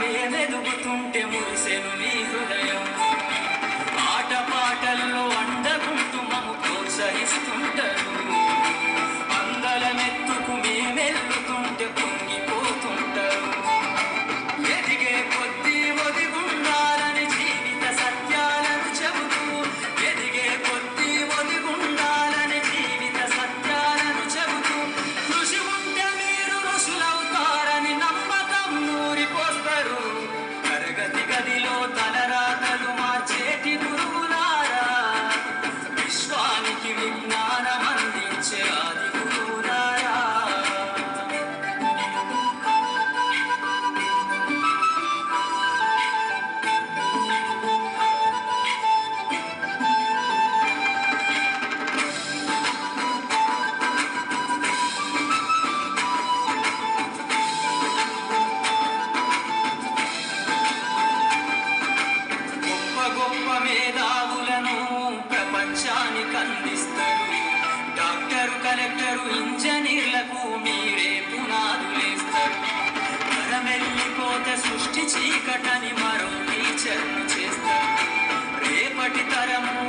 మేమెదుగుతుంటే మురిసెను నీ హృదయం. ఆటపాటల్లో అండగుంటూ మము ప్రోత్సహిస్తుంటారు. అందలమెత్తుకు మేమెల్లుతుంటే పొంగిపోతుంటారు. ఎదిగే కొద్దీ ఒదిగుండాలని జీవిత సత్యాలను చెబుతూ, ఎదిగే కొద్దీ ఒదిగుండాలని జీవిత సత్యాలను చెబుతూ, కృషి ఉంటే మీరు ఋషులవుతారని నమ్మకం నూరిపోస్తారు. తరగతి గదిలో తలరాతలు మార్చేటి గురువులారా, విశ్వానికి విజ్ఞానం అందించే ఆది గురువులారా. గొప్ప గొప్ప మేధావులను ప్రపంచానికి అందిస్తారు. డాక్టరు, కలెక్టరు, ఇంజనీర్లకు మీరే పునాదులేస్తారు. తరమెల్లిపోతే సృష్టి చీకటని మరో టీచర్ను చేస్తారు. రేపటి తరము